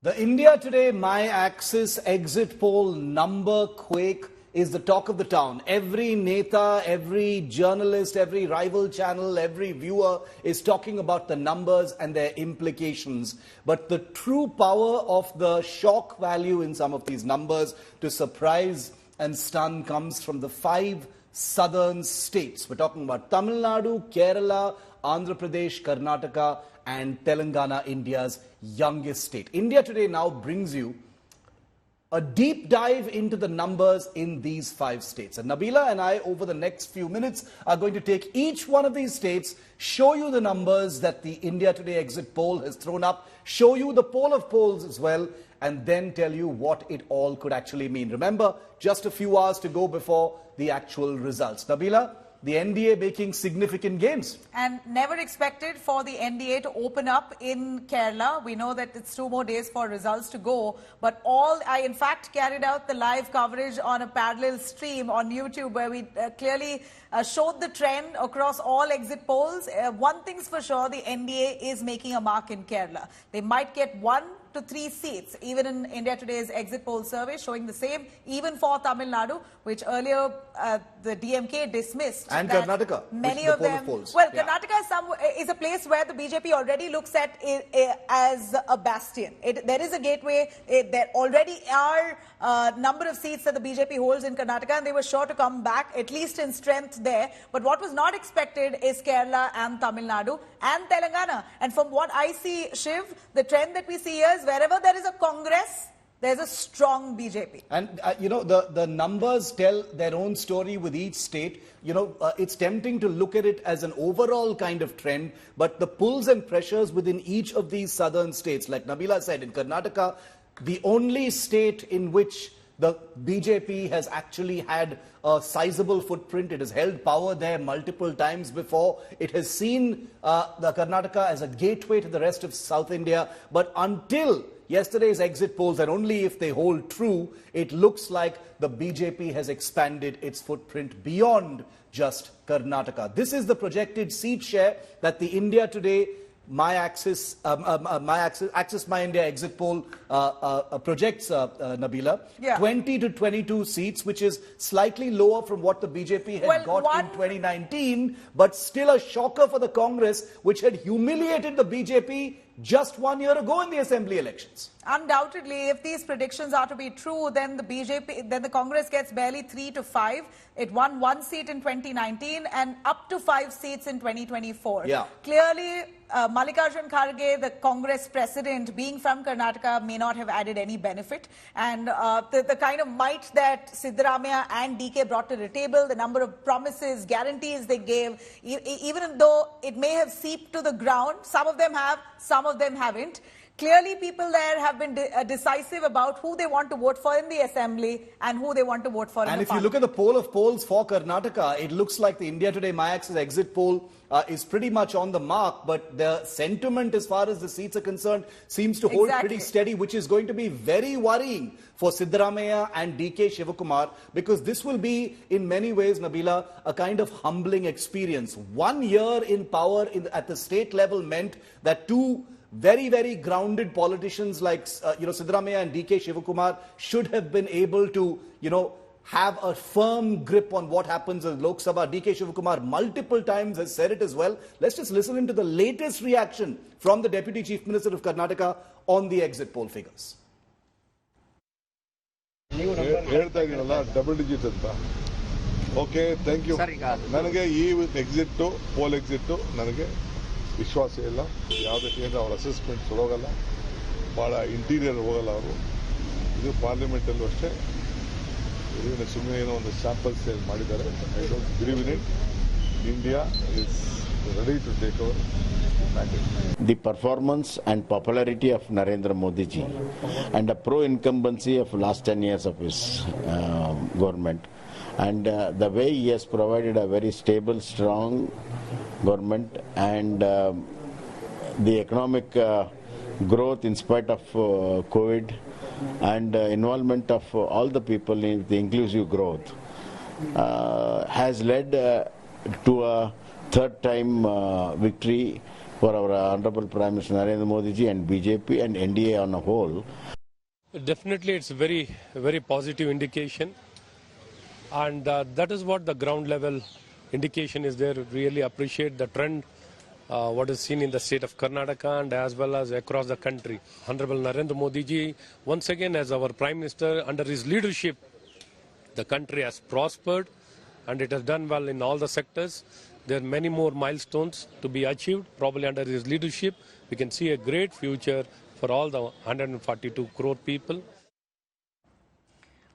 The India Today My Axis exit poll number quake is the talk of the town. Every neta, every journalist, every rival channel, every viewer is talking about the numbers and their implications. But the true power of the shock value in some of these numbers to surprise and stun comes from the 5 southern states. We're talking about Tamil Nadu, Kerala, Andhra Pradesh, Karnataka, and Telangana, India's youngest state. India Today now brings you a deep dive into the numbers in these 5 states. And Nabila and I, over the next few minutes, are going to take each one of these states, show you the numbers that the India Today exit poll has thrown up, show you the poll of polls as well, and then tell you what it all could actually mean. Remember, just a few hours to go before the actual results. Nabila, the NDA making significant gains. And never expected for the NDA to open up in Kerala. We know that it's 2 more days for results to go. But I in fact carried out the live coverage on a parallel stream on YouTube where we clearly showed the trend across all exit polls. One thing's for sure, the NDA is making a mark in Kerala. They might get 1 to 3 seats, even in India Today's exit poll survey, showing the same, even for Tamil Nadu, which earlier the DMK dismissed. And Karnataka, many of them. Well, yeah. Karnataka is a place where the BJP already looks at it as a bastion. There is a gateway. There already are number of seats that the BJP holds in Karnataka, and they were sure to come back, at least in strength there. But what was not expected is Kerala and Tamil Nadu and Telangana. And from what I see, Shiv, the trend that we see here is wherever there is a Congress, there's a strong BJP. And, the numbers tell their own story with each state. It's tempting to look at it as an overall kind of trend, but the pulls and pressures within each of these southern states, like Nabila said, in Karnataka, the only state in which the BJP has actually had a sizable footprint. It has held power there multiple times before. It has seen the Karnataka as a gateway to the rest of South India. But until yesterday's exit polls, and only if they hold true, it looks like the BJP has expanded its footprint beyond just Karnataka. This is the projected seat share that the India Today My Axis, My India exit poll projects, Nabila. Yeah. 20 to 22 seats, which is slightly lower from what the BJP had got in 2019, but still a shocker for the Congress, which had humiliated the BJP just 1 year ago in the assembly elections. Undoubtedly, if these predictions are to be true, then the Congress gets barely 3 to 5. It won 1 seat in 2019 and up to 5 seats in 2024. Yeah. Clearly, Mallikarjun Kharge, the Congress president, being from Karnataka, may not have added any benefit. And the kind of might that Siddaramaiah and DK brought to the table, the number of promises, guarantees they gave, even though it may have seeped to the ground, some of them have, some of them haven't. Clearly, people there have been decisive about who they want to vote for in the assembly and who they want to vote for in the parliament. And if you look at the poll of polls for Karnataka, it looks like the India Today My Axis exit poll is pretty much on the mark, but the sentiment as far as the seats are concerned seems to hold pretty steady, which is going to be very worrying for Siddaramaiah and DK Shivakumar, because this will be, in many ways, Nabila, a kind of humbling experience. 1 year in power at the state level meant that 2 very, very grounded politicians like, Siddaramaiah and DK Shivakumar should have been able to, have a firm grip on what happens in Lok Sabha. DK Shivakumar multiple times has said it as well. Let's just listen into the latest reaction from the Deputy Chief Minister of Karnataka on the exit poll figures. Double digit anta. Okay, thank you. Nanage ee exit poll exit nanage ವಿಶ್ವಾಸ ಇಲ್ಲ. ಯಾವುದೇ ಅವರ assessment ಹೋಗಲ್ಲ, ಭಾಳ interior ಹೋಗಲ್ಲ ಅವರು. ಇದು ಪಾರ್ಲಿಮೆಂಟಲ್ಲೂ ಅಷ್ಟೇ ಸುಮ್ಮನೆ ಏನೋ ಒಂದು ಸ್ಯಾಂಪಲ್ ಸೇಲ್ ಮಾಡಿದ್ದಾರೆ. I don't believe in it. India is ready to take over. The performance and popularity of Narendra Modi ji and the pro-incumbency of last 10 years of his government, and the way he has provided a very stable, strong government, and the economic growth in spite of COVID, and involvement of all the people in the inclusive growth has led to a third time victory for our Honorable Prime Minister Narendra Modi ji and BJP and NDA on a whole. Definitely, it's very, very positive indication, and that is what the ground level indication is there. Really appreciate the trend, what is seen in the state of Karnataka and as well as across the country. Honorable Narendra Modi ji, once again as our Prime Minister, under his leadership, the country has prospered and it has done well in all the sectors. There are many more milestones to be achieved. Probably under his leadership, we can see a great future for all the 142 crore people.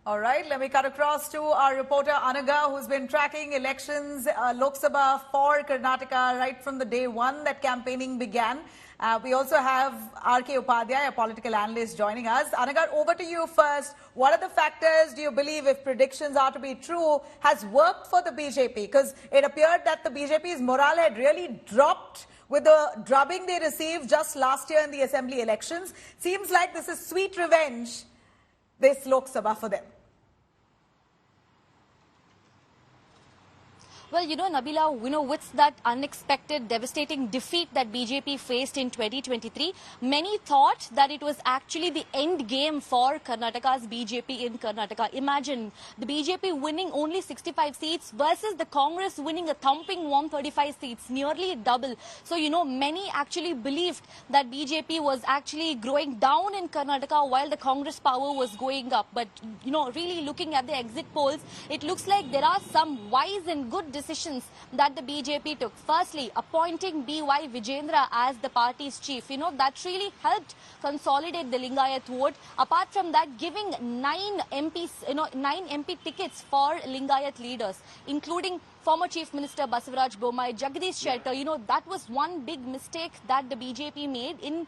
All right, let me cut across to our reporter Anaga, who's been tracking elections, Lok Sabha for Karnataka right from the day one that campaigning began. We also have R.K. Upadhyay, a political analyst, joining us. Anagar, over to you first. What are the factors, do you believe, if predictions are to be true, has worked for the BJP? Because it appeared that the BJP's morale had really dropped with the drubbing they received just last year in the assembly elections. Seems like this is sweet revenge, this Lok Sabha for them. Well, Nabila, with that unexpected, devastating defeat that BJP faced in 2023, many thought that it was actually the end game for Karnataka's BJP in Karnataka. Imagine the BJP winning only 65 seats versus the Congress winning a thumping 135 seats, nearly double. So, many actually believed that BJP was actually growing down in Karnataka while the Congress power was going up. But, really looking at the exit polls, it looks like there are some wise and good decisions that the BJP took. Firstly, appointing B.Y. Vijendra as the party's chief. That really helped consolidate the Lingayat vote. Apart from that, giving 9 MPs, 9 MP tickets for Lingayat leaders, including former Chief Minister Basavaraj Bommai, Jagdish Shettar. That was one big mistake that the BJP made in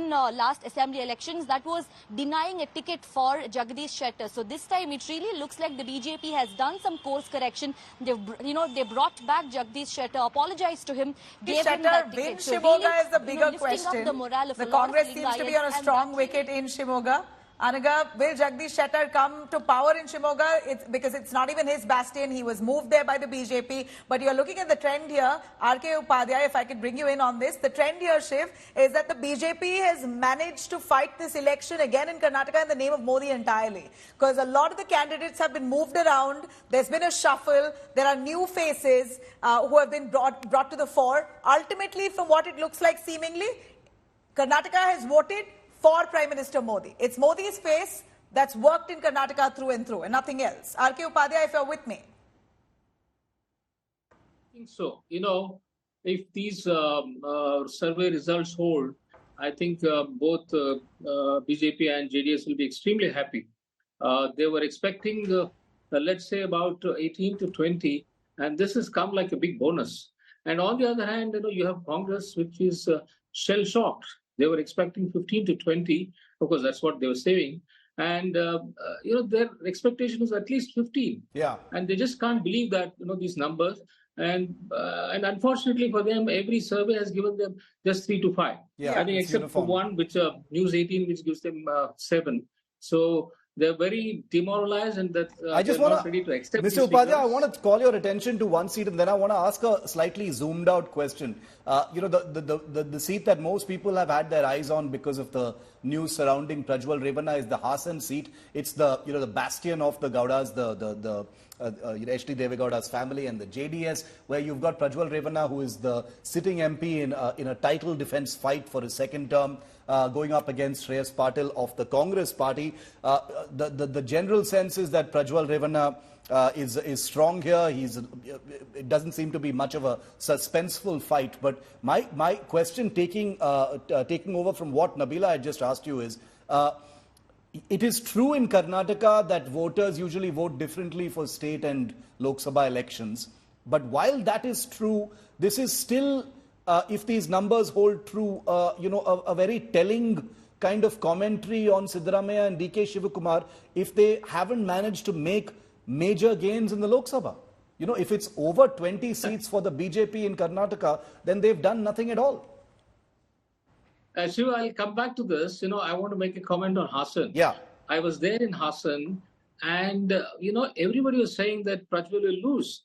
last assembly elections. That was denying a ticket for Jagdish Shettar. So this time it really looks like the BJP has done some course correction. They brought back Jagdish Shettar, apologized to him, gave him that ticket. So really, is the bigger question. The Congress seems to be on a strong wicket in Shimoga. Anaga, will Jagdish Shettar come to power in Shimoga? Because it's not even his bastion. He was moved there by the BJP. But you're looking at the trend here. R.K. Upadhyay, if I could bring you in on this. The trend here, Shiv, is that the BJP has managed to fight this election again in Karnataka in the name of Modi entirely. Because a lot of the candidates have been moved around. There's been a shuffle. There are new faces who have been brought to the fore. Ultimately, from what it looks like seemingly, Karnataka has voted for Prime Minister Modi. It's Modi's face that's worked in Karnataka through and through and nothing else. R.K. Upadhyay, if you're with me. I think so. If these survey results hold, I think both BJP and JDS will be extremely happy. They were expecting, let's say, about 18 to 20, and this has come like a big bonus. And on the other hand, you have Congress, which is shell-shocked. They were expecting 15 to 20, because that's what they were saying. And, their expectation was at least 15. Yeah. And they just can't believe that, these numbers. And unfortunately for them, every survey has given them just 3 to 5. Yeah, I think except for one, which News 18, which gives them 7. So they're very demoralized, and that I just want not ready to accept. Mr. Upadhyay, I want to call your attention to one seat, and then I want to ask a slightly zoomed out question. The seat that most people have had their eyes on because of the news surrounding Prajwal Revanna is the Hassan seat. It's the the bastion of the Gowdas, the H.D. Devegowda's family, and the JDS, where you've got Prajwal Revanna, who is the sitting MP in a title defense fight for his second term, going up against Shreyas Patil of the Congress party. The general sense is that Prajwal Revanna is strong here. It doesn't seem to be much of a suspenseful fight. But my question, taking over from what Nabila had just asked you, is it is true in Karnataka that voters usually vote differently for state and Lok Sabha elections. But while that is true, this is still, if these numbers hold true, a very telling kind of commentary on Siddaramaiah and D.K. Shivakumar if they haven't managed to make major gains in the Lok Sabha. If it's over 20 seats for the BJP in Karnataka, then they've done nothing at all. Shiva, I'll come back to this. I want to make a comment on Hassan. Yeah. I was there in Hassan, and, everybody was saying that Prajwal will lose.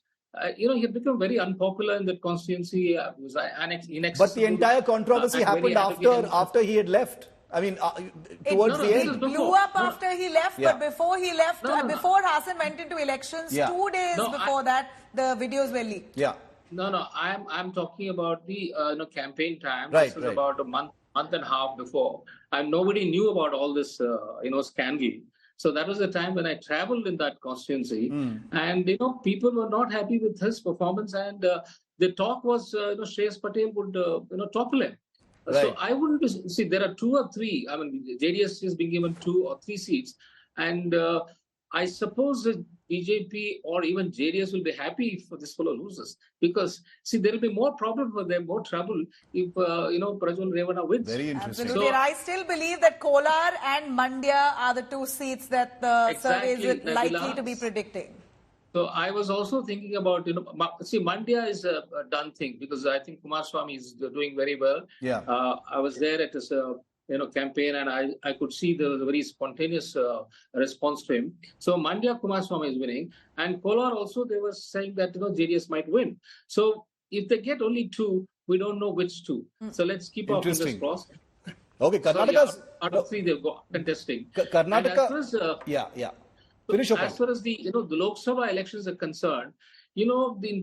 he had become very unpopular in that constituency. Was inaccessible. But the entire controversy happened after he had left. I mean, towards the end. It blew up after he left, but before he left, before Hassan went into elections, 2 days before that, the videos were leaked. Yeah. No, I'm talking about the campaign time. Right, this was about a month and a half before, and nobody knew about all this scandal. So that was the time when I traveled in that constituency, and people were not happy with his performance, and the talk was Shreyas Patel would topple him. Right. So I wouldn't see there are 2 or 3. I mean, JDS is being given 2 or 3 seats, and I suppose that BJP or even JDS will be happy for this fellow loses, because there will be more problem for them, more trouble if Prajwal Revana wins. Very interesting. Absolutely. So, I still believe that Kolar and Mandya are the 2 seats that the survey is likely to be predicting. So I was also thinking about, Mandya is a done thing, because I think Kumaraswamy is doing very well. Yeah. I was there at his campaign, and I could see there was a very spontaneous response to him. So Mandya, Kumaraswamy is winning, and Kolar also, they were saying that JDS might win. So if they get only 2, we don't know which 2. So let's keep our fingers crossed. Okay, Karnataka's out of 3 they've got contesting. Karnataka. Finish as far as the Lok Sabha elections are concerned, in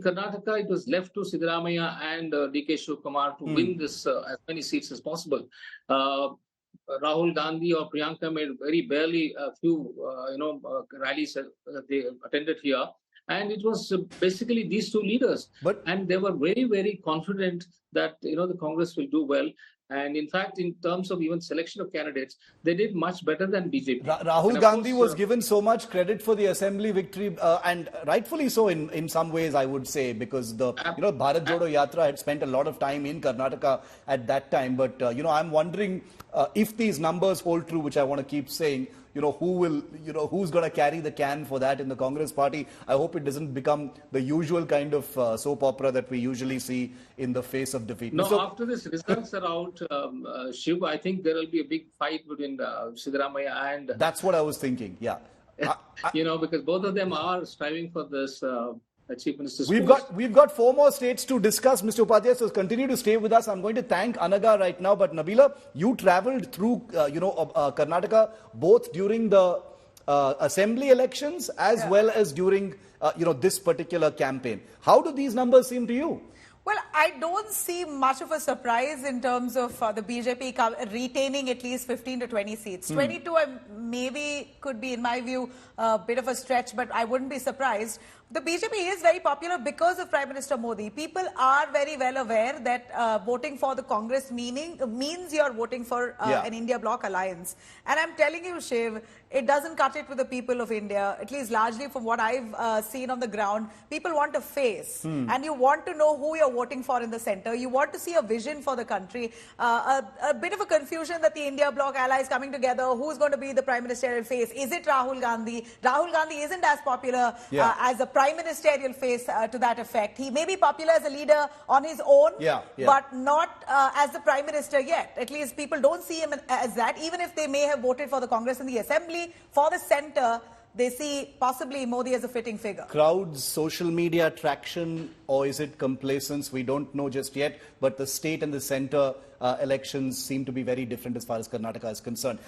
Karnataka it was left to Siddaramaiah and DK Shivakumar to win this as many seats as possible. Rahul Gandhi or Priyanka made very barely a few rallies they attended here, and it was basically these 2 leaders. And they were very, very confident that the Congress will do well. And in fact, in terms of even selection of candidates, they did much better than BJP. Rahul Gandhi was given so much credit for the assembly victory, and rightfully so in some ways, I would say, because the Bharat Jodo Yatra had spent a lot of time in Karnataka at that time. But I'm wondering if these numbers hold true, which I want to keep saying. Who's going to carry the can for that in the Congress party? I hope it doesn't become the usual kind of soap opera that we usually see in the face of defeat. No, after this results are out, Shiv, I think there will be a big fight between Siddaramaiah and... That's what I was thinking, yeah. Because both of them are striving for this... Chief Minister's We've got 4 more states to discuss, Mr. Upadhyay, so continue to stay with us. I'm going to thank Anaga right now, but Nabila, you travelled through Karnataka both during the assembly elections as well as during this particular campaign. How do these numbers seem to you? Well, I don't see much of a surprise in terms of the BJP retaining at least 15 to 20 seats. 22 maybe could be, in my view, a bit of a stretch, but I wouldn't be surprised. The BJP is very popular because of Prime Minister Modi. People are very well aware that voting for the Congress means you're voting for an India bloc alliance. And I'm telling you, Shiv, it doesn't cut it with the people of India, at least largely from what I've seen on the ground. People want a face, and you want to know who you're voting for in the center. You want to see a vision for the country. A bit of a confusion that the India bloc allies coming together, who's going to be the prime ministerial face? Is it Rahul Gandhi? Rahul Gandhi isn't as popular as a prime ministerial face to that effect. He may be popular as a leader on his own, but not as the prime minister yet. At least people don't see him as that, even if they may have voted for the Congress in the assembly. For the centre, they see possibly Modi as a fitting figure. Crowds, social media traction, or is it complacence? We don't know just yet. But the state and the centre elections seem to be very different as far as Karnataka is concerned.